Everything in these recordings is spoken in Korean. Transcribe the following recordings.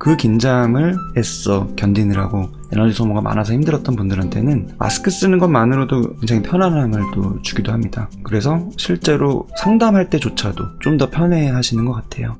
그 긴장을 애써 견디느라고 에너지 소모가 많아서 힘들었던 분들한테는 마스크 쓰는 것만으로도 굉장히 편안함을 또 주기도 합니다. 그래서 실제로 상담할 때조차도 좀 더 편해 하시는 것 같아요.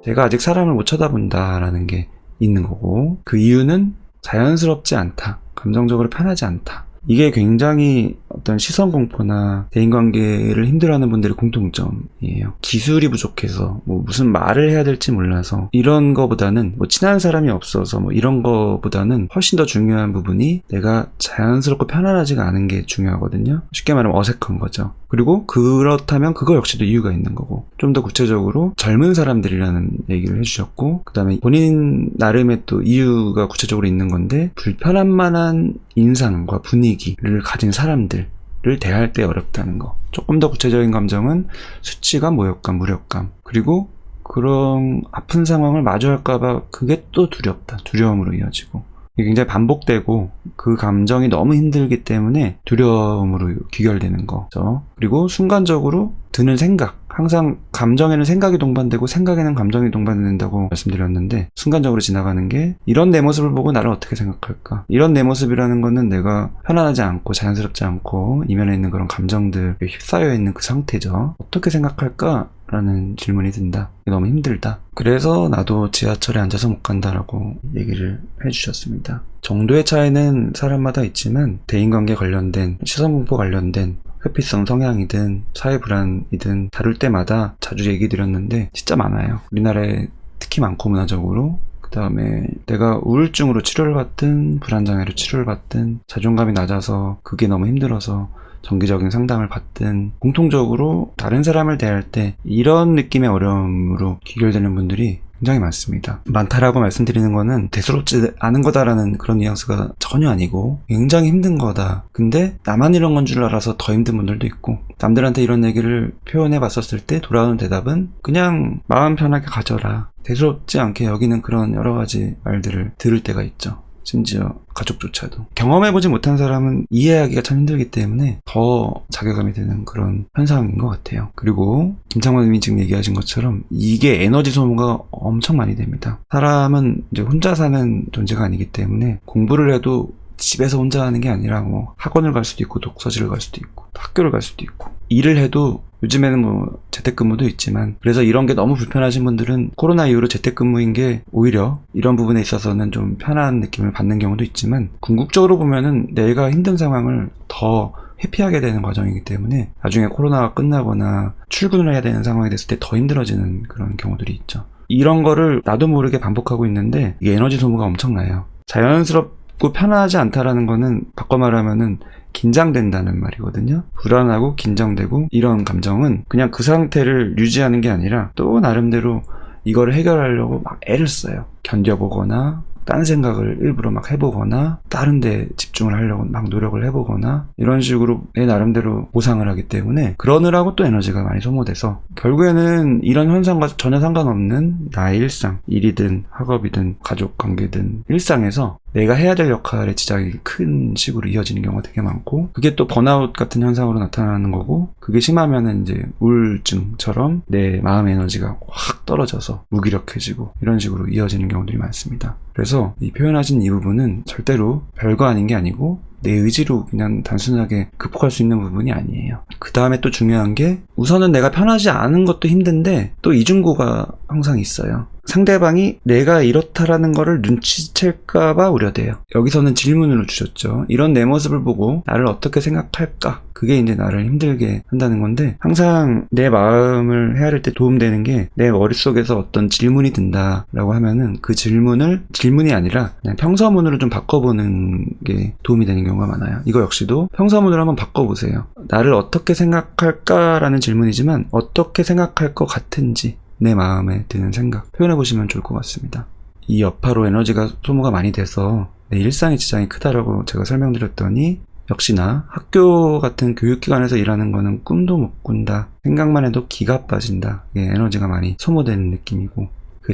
제가 아직 사람을 못 쳐다본다라는 게 있는 거고, 그 이유는 자연스럽지 않다, 감정적으로 편하지 않다. 이게 굉장히 어떤 시선 공포나 대인관계를 힘들어하는 분들의 공통점이에요. 기술이 부족해서 무슨 말을 해야 될지 몰라서 이런 거보다는 친한 사람이 없어서 이런 거보다는 훨씬 더 중요한 부분이 내가 자연스럽고 편안하지가 않은 게 중요하거든요. 쉽게 말하면 어색한 거죠. 그리고 그렇다면 그거 역시도 이유가 있는 거고, 좀 더 구체적으로 젊은 사람들이라는 얘기를 해주셨고, 그 다음에 본인 나름의 또 이유가 구체적으로 있는 건데, 불편한 만한 인상과 분위기를 가진 사람들을 대할 때 어렵다는 거. 조금 더 구체적인 감정은 수치감, 모욕감, 무력감, 그리고 그런 아픈 상황을 마주할까봐 그게 또 두렵다, 두려움으로 이어지고, 이게 굉장히 반복되고 그 감정이 너무 힘들기 때문에 두려움으로 귀결되는 거죠. 그리고 순간적으로 드는 생각, 항상 감정에는 생각이 동반되고 생각에는 감정이 동반된다고 말씀드렸는데, 순간적으로 지나가는 게 이런 내 모습을 보고 나를 어떻게 생각할까? 이런 내 모습이라는 거는 내가 편안하지 않고 자연스럽지 않고 이면에 있는 그런 감정들에 휩싸여 있는 그 상태죠. 어떻게 생각할까? 라는 질문이 든다. 너무 힘들다. 그래서 나도 지하철에 앉아서 못 간다라고 얘기를 해주셨습니다. 정도의 차이는 사람마다 있지만 대인관계 관련된, 시선공포 관련된 회피성 성향이든 사회불안이든 다룰 때마다 자주 얘기 드렸는데 진짜 많아요. 우리나라에 특히 많고, 문화적으로. 그 다음에 내가 우울증으로 치료를 받든 불안장애로 치료를 받든 자존감이 낮아서 그게 너무 힘들어서 정기적인 상담을 받든, 공통적으로 다른 사람을 대할 때 이런 느낌의 어려움으로 귀결되는 분들이 굉장히 많습니다. 많다라고 말씀드리는 거는 대수롭지 않은 거다라는 그런 뉘앙스가 전혀 아니고 굉장히 힘든 거다. 근데 나만 이런 건 줄 알아서 더 힘든 분들도 있고, 남들한테 이런 얘기를 표현해 봤었을 때 돌아오는 대답은 그냥 마음 편하게 가져라, 대수롭지 않게 여기는 그런 여러 가지 말들을 들을 때가 있죠. 심지어 가족조차도. 경험해보지 못한 사람은 이해하기가 참 힘들기 때문에 더 자괴감이 드는 그런 현상인 것 같아요. 그리고 김창완 님이 지금 얘기하신 것처럼 이게 에너지 소모가 엄청 많이 됩니다. 사람은 이제 혼자 사는 존재가 아니기 때문에 공부를 해도 집에서 혼자 하는 게 아니라 학원을 갈 수도 있고, 독서실을 갈 수도 있고, 학교를 갈 수도 있고, 일을 해도 요즘에는 재택근무도 있지만, 그래서 이런 게 너무 불편하신 분들은 코로나 이후로 재택근무인 게 오히려 이런 부분에 있어서는 좀 편한 느낌을 받는 경우도 있지만, 궁극적으로 보면은 내가 힘든 상황을 더 회피하게 되는 과정이기 때문에 나중에 코로나가 끝나거나 출근을 해야 되는 상황이 됐을 때 더 힘들어지는 그런 경우들이 있죠. 이런 거를 나도 모르게 반복하고 있는데 이게 에너지 소모가 엄청나요. 자연스럽고 편하지 않다라는 거는 바꿔 말하면은 긴장된다는 말이거든요. 불안하고 긴장되고 이런 감정은 그냥 그 상태를 유지하는 게 아니라 또 나름대로 이거를 해결하려고 막 애를 써요. 견뎌보거나 딴 생각을 일부러 막 해보거나 다른 데 집중을 하려고 막 노력을 해보거나 이런 식으로 내 나름대로 보상을 하기 때문에 그러느라고 또 에너지가 많이 소모돼서 결국에는 이런 현상과 전혀 상관없는 나의 일상, 일이든 학업이든 가족관계든 일상에서 내가 해야 될 역할의 지장이 큰 식으로 이어지는 경우가 되게 많고, 그게 또 번아웃 같은 현상으로 나타나는 거고, 그게 심하면은 이제 우울증처럼 내 마음 에너지가 확 떨어져서 무기력해지고 이런 식으로 이어지는 경우들이 많습니다. 그래서 이 표현하신 이 부분은 절대로 별거 아닌 게 아니고 내 의지로 그냥 단순하게 극복할 수 있는 부분이 아니에요. 그 다음에 또 중요한 게, 우선은 내가 편하지 않은 것도 힘든데 또 이중고가 항상 있어요. 상대방이 내가 이렇다라는 거를 눈치챌까봐 우려돼요. 여기서는 질문으로 주셨죠. 이런 내 모습을 보고 나를 어떻게 생각할까? 그게 이제 나를 힘들게 한다는 건데, 항상 내 마음을 헤아릴 때 도움되는 게 내 머릿속에서 어떤 질문이 든다라고 하면은 그 질문이 아니라 그냥 평서문으로 좀 바꿔보는 게 도움이 되는 경우가 많아요. 이거 역시도 평서문으로 한번 바꿔보세요. 나를 어떻게 생각할까라는 질문이지만 어떻게 생각할 것 같은지 내 마음에 드는 생각 표현해보시면 좋을 것 같습니다. 이 여파로 에너지가 소모가 많이 돼서 내 일상의 지장이 크다라고 제가 설명드렸더니, 역시나 학교 같은 교육기관에서 일하는 거는 꿈도 못 꾼다, 생각만 해도 기가 빠진다, 이게 에너지가 많이 소모되는 느낌이고,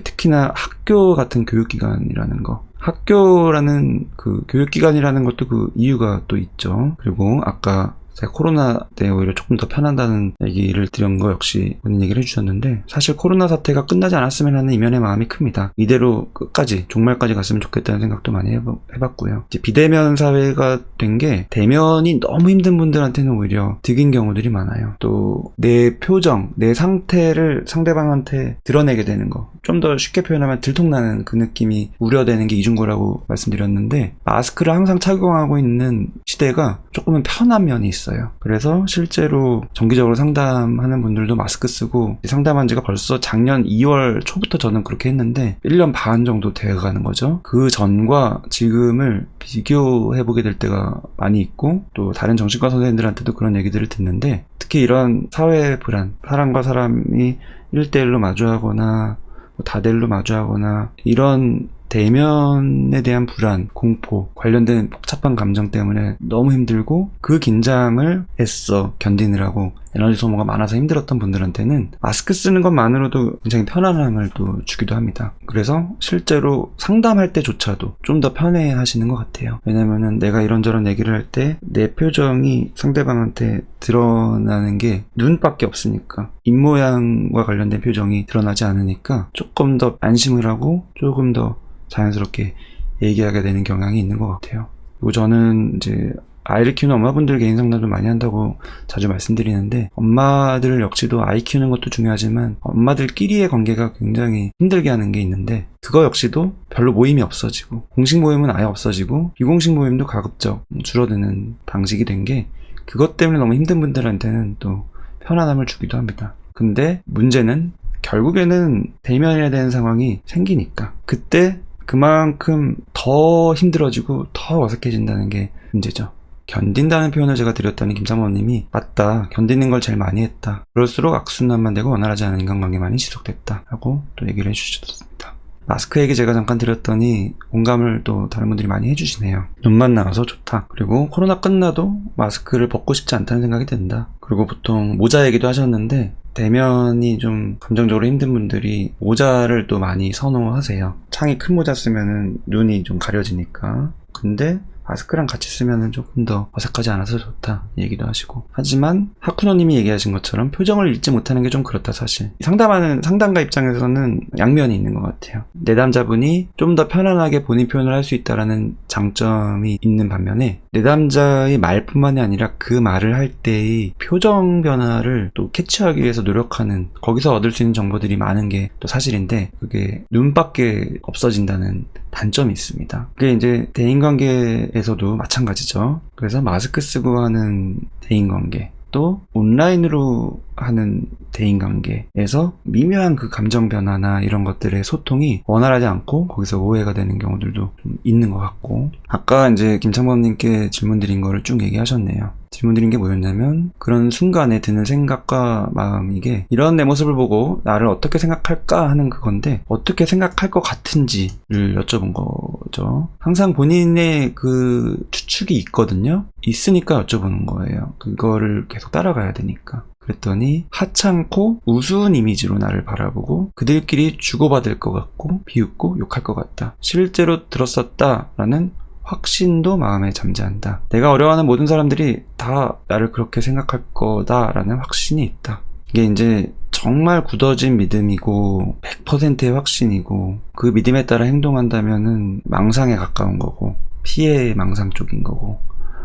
특히나 학교 같은 교육기관이라는 거, 학교라는 그 교육기관이라는 것도 그 이유가 또 있죠. 그리고 아까 제가 코로나 때 오히려 조금 더 편하다는 얘기를 드린 거 역시 본인 얘기를 해주셨는데, 사실 코로나 사태가 끝나지 않았으면 하는 이면의 마음이 큽니다. 이대로 끝까지 종말까지 갔으면 좋겠다는 생각도 많이 해봤고요. 이제 비대면 사회가 된 게 대면이 너무 힘든 분들한테는 오히려 득인 경우들이 많아요. 또 내 표정, 내 상태를 상대방한테 드러내게 되는 거, 좀 더 쉽게 표현하면 들통나는 그 느낌이 우려되는 게 이중고라고 말씀드렸는데, 마스크를 항상 착용하고 있는 시대가 조금은 편한 면이 있어요. 그래서 실제로 정기적으로 상담하는 분들도 마스크 쓰고, 상담한 지가 벌써 작년 2월 초부터 저는 그렇게 했는데 1년 반 정도 되어가는 거죠. 그 전과 지금을 비교해보게 될 때가 많이 있고, 또 다른 정신과 선생님들한테도 그런 얘기들을 듣는데, 특히 이런 사회 불안, 사람과 사람이 1대1로 마주하거나 다대일로 마주하거나 이런 대면에 대한 불안, 공포, 관련된 복잡한 감정 때문에 너무 힘들고, 그 긴장을 애써 견디느라고 에너지 소모가 많아서 힘들었던 분들한테는 마스크 쓰는 것만으로도 굉장히 편안함을 또 주기도 합니다. 그래서 실제로 상담할 때조차도 좀 더 편해 하시는 것 같아요. 왜냐면은 내가 이런저런 얘기를 할 때 내 표정이 상대방한테 드러나는 게 눈밖에 없으니까, 입모양과 관련된 표정이 드러나지 않으니까 조금 더 안심을 하고 조금 더 자연스럽게 얘기하게 되는 경향이 있는 것 같아요. 그리고 저는 이제 아이를 키우는 엄마분들 개인 상담도 많이 한다고 자주 말씀드리는데, 엄마들 역시도 아이 키우는 것도 중요하지만 엄마들끼리의 관계가 굉장히 힘들게 하는 게 있는데, 그거 역시도 별로 모임이 없어지고, 공식 모임은 아예 없어지고, 비공식 모임도 가급적 줄어드는 방식이 된 게, 그것 때문에 너무 힘든 분들한테는 또 편안함을 주기도 합니다. 근데 문제는 결국에는 대면해야 되는 상황이 생기니까 그때 그만큼 더 힘들어지고 더 어색해진다는 게 문제죠. 견딘다는 표현을 제가 드렸더니 김사모님이 맞다, 견디는 걸 제일 많이 했다, 그럴수록 악순환만 되고 원활하지 않은 인간관계만이 지속됐다 라고 또 얘기를 해주셨습니다. 마스크 얘기 제가 잠깐 드렸더니 공감을 또 다른 분들이 많이 해주시네요. 눈만 나와서 좋다, 그리고 코로나 끝나도 마스크를 벗고 싶지 않다는 생각이 든다, 그리고 보통 모자 얘기도 하셨는데, 대면이 좀 감정적으로 힘든 분들이 모자를 또 많이 선호하세요. 창이 큰 모자 쓰면은 눈이 좀 가려지니까. 근데 마스크랑 같이 쓰면은 조금 더 어색하지 않아서 좋다 얘기도 하시고. 하지만 하쿠노님이 얘기하신 것처럼 표정을 읽지 못하는 게 좀 그렇다 사실. 상담하는 상담가 입장에서는 양면이 있는 것 같아요. 내담자분이 좀 더 편안하게 본인 표현을 할 수 있다라는 장점이 있는 반면에, 내담자의 말뿐만이 아니라 그 말을 할 때의 표정 변화를 또 캐치하기 위해서 노력하는, 거기서 얻을 수 있는 정보들이 많은 게 또 사실인데, 그게 눈밖에 없어진다는 단점이 있습니다. 그게 이제 대인관계에서도 마찬가지죠. 그래서 마스크 쓰고 하는 대인관계, 또 온라인으로 하는 대인관계에서 미묘한 그 감정 변화나 이런 것들의 소통이 원활하지 않고 거기서 오해가 되는 경우들도 좀 있는 것 같고, 아까 이제 김창범님께 질문 드린 거를 쭉 얘기하셨네요. 질문 드린 게 뭐였냐면, 그런 순간에 드는 생각과 마음, 이게 이런 내 모습을 보고 나를 어떻게 생각할까 하는 그건데, 어떻게 생각할 것 같은지를 여쭤본 거죠. 항상 본인의 그 추측이 있거든요. 있으니까 여쭤보는 거예요. 그거를 계속 따라가야 되니까. 그랬더니 하찮고 우스운 이미지로 나를 바라보고 그들끼리 주고받을 것 같고 비웃고 욕할 것 같다, 실제로 들었었다라는 확신도 마음에 잠재한다. 내가 어려워하는 모든 사람들이 다 나를 그렇게 생각할 거다라는 확신이 있다. 이게 이제 정말 굳어진 믿음이고 100%의 확신이고, 그 믿음에 따라 행동한다면은 망상에 가까운 거고, 피해의 망상 쪽인 거고,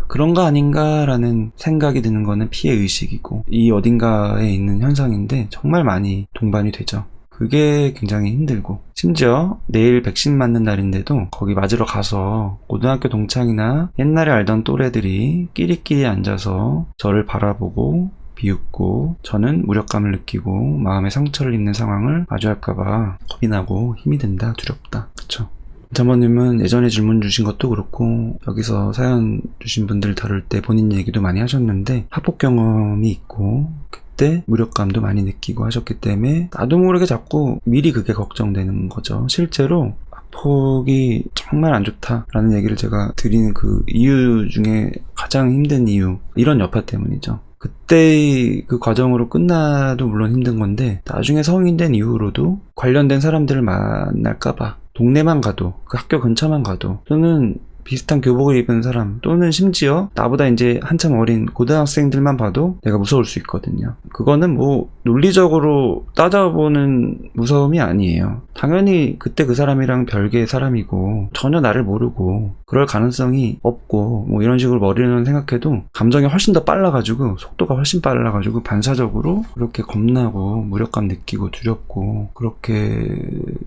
그런 거 아닌가라는 생각이 드는 거는 피해의식이고, 이 어딘가에 있는 현상인데 정말 많이 동반이 되죠. 그게 굉장히 힘들고, 심지어 내일 백신 맞는 날인데도 거기 맞으러 가서 고등학교 동창이나 옛날에 알던 또래들이 끼리끼리 앉아서 저를 바라보고 비웃고, 저는 무력감을 느끼고 마음의 상처를 입는 상황을 마주할까봐 겁이 나고 힘이 든다, 두렵다. 그쵸? 자모님은 예전에 질문 주신 것도 그렇고, 여기서 사연 주신 분들 다룰 때 본인 얘기도 많이 하셨는데, 학폭 경험이 있고 그때 무력감도 많이 느끼고 하셨기 때문에 나도 모르게 자꾸 미리 그게 걱정되는 거죠. 실제로 학폭이 정말 안 좋다라는 얘기를 제가 드리는 그 이유 중에 가장 힘든 이유, 이런 여파 때문이죠. 그때의 그 과정으로 끝나도 물론 힘든 건데, 나중에 성인 된 이후로도 관련된 사람들을 만날까봐 동네만 가도, 그 학교 근처만 가도, 또는 비슷한 교복을 입은 사람 또는 심지어 나보다 이제 한참 어린 고등학생들만 봐도 내가 무서울 수 있거든요. 그거는 뭐 논리적으로 따져보는 무서움이 아니에요. 당연히 그때 그 사람이랑 별개의 사람이고 전혀 나를 모르고 그럴 가능성이 없고 뭐 이런 식으로 머리로는 생각해도 감정이 훨씬 더 빨라가지고 속도가 훨씬 빨라가지고 반사적으로 그렇게 겁나고 무력감 느끼고 두렵고 그렇게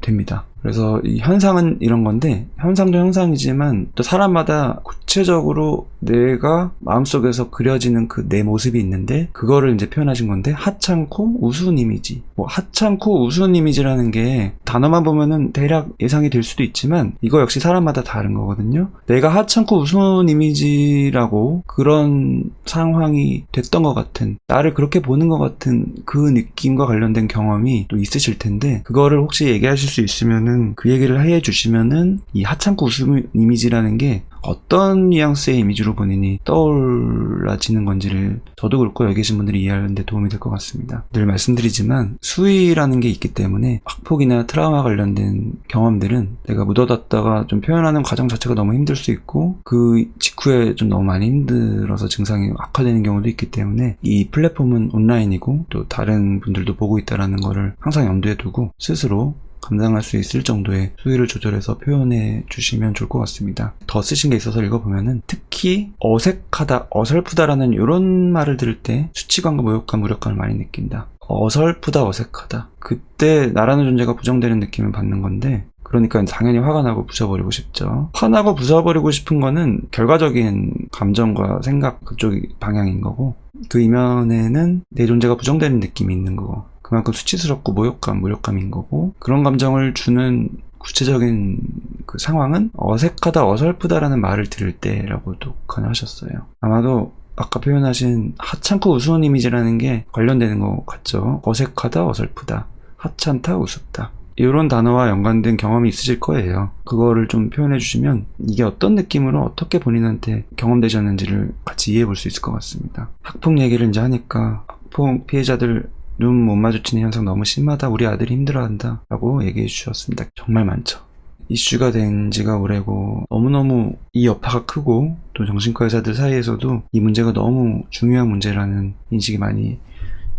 됩니다. 그래서 이 현상은 이런 건데 현상도 현상이지만 또 사람마다 구체적으로 내가 마음속에서 그려지는 그 내 모습이 있는데 그거를 이제 표현하신 건데 하찮고 우스운 이미지. 뭐 하찮고 우스운 이미지라는 게 단어만 보면은 대략 예상이 될 수도 있지만 이거 역시 사람마다 다른 거거든요. 내가 하찮고 우스운 이미지라고 그런 상황이 됐던 것 같은 나를 그렇게 보는 것 같은 그 느낌과 관련된 경험이 또 있으실 텐데 그거를 혹시 얘기하실 수 있으면은 그 얘기를 해 주시면은 이 하찮고 우스운 이미지라는 게 어떤 뉘앙스의 이미지로 본인이 떠올라지는 건지를 저도 그렇고 여기 계신 분들이 이해하는 데 도움이 될 것 같습니다. 늘 말씀드리지만 수위라는 게 있기 때문에 학폭이나 트라우마 관련된 경험들은 내가 묻어뒀다가 좀 표현하는 과정 자체가 너무 힘들 수 있고 그 직후에 좀 너무 많이 힘들어서 증상이 악화되는 경우도 있기 때문에 이 플랫폼은 온라인이고 또 다른 분들도 보고 있다는 거를 항상 염두에 두고 스스로 감당할 수 있을 정도의 수위를 조절해서 표현해 주시면 좋을 것 같습니다. 더 쓰신 게 있어서 읽어보면은 특히 어색하다, 어설프다라는 이런 말을 들을 때 수치감과 모욕감, 무력감을 많이 느낀다. 어설프다, 어색하다. 그때 나라는 존재가 부정되는 느낌을 받는 건데 그러니까 당연히 화가 나고 부숴버리고 싶죠. 화나고 부숴버리고 싶은 거는 결과적인 감정과 생각 그쪽 방향인 거고 그 이면에는 내 존재가 부정되는 느낌이 있는 거고 그만큼 수치스럽고 모욕감, 무력감인 거고 그런 감정을 주는 구체적인 그 상황은 어색하다, 어설프다라는 말을 들을 때라고도 권하셨어요. 아마도 아까 표현하신 하찮고 우스운 이미지라는 게 관련되는 것 같죠. 어색하다, 어설프다, 하찮다, 우습다. 이런 단어와 연관된 경험이 있으실 거예요. 그거를 좀 표현해 주시면 이게 어떤 느낌으로 어떻게 본인한테 경험되셨는지를 같이 이해해 볼 수 있을 것 같습니다. 학폭 얘기를 이제 하니까 학폭 피해자들 눈 못 마주치는 현상 너무 심하다. 우리 아들이 힘들어한다. 라고 얘기해 주셨습니다. 정말 많죠. 이슈가 된 지가 오래고 너무너무 이 여파가 크고 또 정신과 의사들 사이에서도 이 문제가 너무 중요한 문제라는 인식이 많이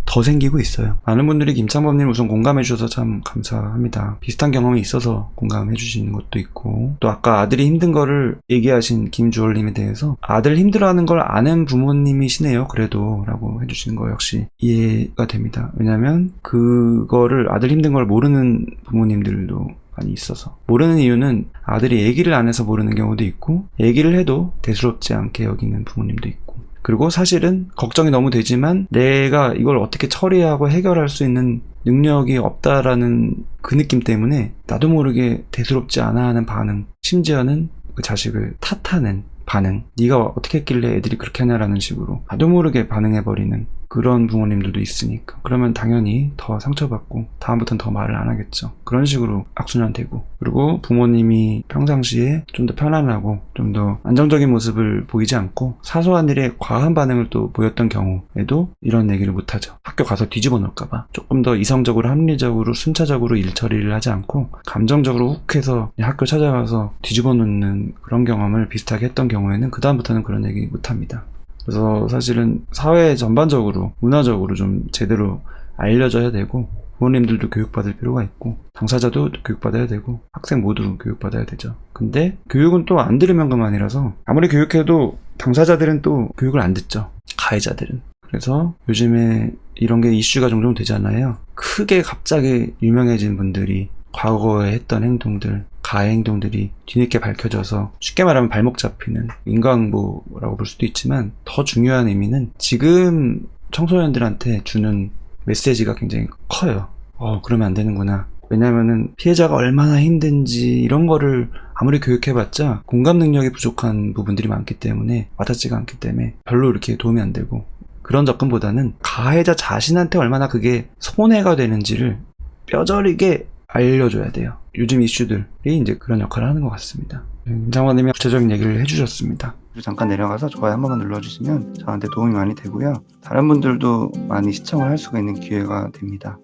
더 생기고 있어요. 많은 분들이 김창범님 우선 공감해 주셔서 참 감사합니다. 비슷한 경험이 있어서 공감해 주시는 것도 있고 또 아까 아들이 힘든 거를 얘기하신 김주월님에 대해서 아들 힘들어하는 걸 아는 부모님이시네요. 그래도 라고 해주신 거 역시 이해가 됩니다. 왜냐면 그거를 아들 힘든 걸 모르는 부모님들도 많이 있어서 모르는 이유는 아들이 얘기를 안 해서 모르는 경우도 있고 얘기를 해도 대수롭지 않게 여기는 부모님도 있고 그리고 사실은 걱정이 너무 되지만 내가 이걸 어떻게 처리하고 해결할 수 있는 능력이 없다라는 그 느낌 때문에 나도 모르게 대수롭지 않아 하는 반응 심지어는 그 자식을 탓하는 반응 네가 어떻게 했길래 애들이 그렇게 하냐라는 식으로 나도 모르게 반응해버리는 그런 부모님들도 있으니까 그러면 당연히 더 상처받고 다음부터는 더 말을 안 하겠죠. 그런 식으로 악순환되고 그리고 부모님이 평상시에 좀 더 편안하고 좀 더 안정적인 모습을 보이지 않고 사소한 일에 과한 반응을 또 보였던 경우에도 이런 얘기를 못하죠. 학교 가서 뒤집어 놓을까봐 조금 더 이성적으로 합리적으로 순차적으로 일 처리를 하지 않고 감정적으로 훅해서 학교 찾아가서 뒤집어 놓는 그런 경험을 비슷하게 했던 경우에는 그 다음부터는 그런 얘기 못합니다. 그래서 사실은 사회 전반적으로 문화적으로 좀 제대로 알려져야 되고 부모님들도 교육받을 필요가 있고 당사자도 교육받아야 되고 학생 모두 교육받아야 되죠. 근데 교육은 또 안 들으면 그만이라서 아무리 교육해도 당사자들은 또 교육을 안 듣죠. 가해자들은. 그래서 요즘에 이런 게 이슈가 종종 되잖아요. 크게 갑자기 유명해진 분들이 과거에 했던 행동들 가해 행동들이 뒤늦게 밝혀져서 쉽게 말하면 발목 잡히는 인과응보라고 볼 수도 있지만 더 중요한 의미는 지금 청소년들한테 주는 메시지가 굉장히 커요. 그러면 안 되는구나. 왜냐면은 피해자가 얼마나 힘든지 이런 거를 아무리 교육해봤자 공감 능력이 부족한 부분들이 많기 때문에 와닿지가 않기 때문에 별로 이렇게 도움이 안 되고 그런 접근보다는 가해자 자신한테 얼마나 그게 손해가 되는지를 뼈저리게 알려줘야 돼요. 요즘 이슈들이 이제 그런 역할을 하는 것 같습니다. 김창원님이 구체적인 얘기를 해주셨습니다. 잠깐 내려가서 좋아요 한 번만 눌러주시면 저한테 도움이 많이 되고요. 다른 분들도 많이 시청을 할 수가 있는 기회가 됩니다.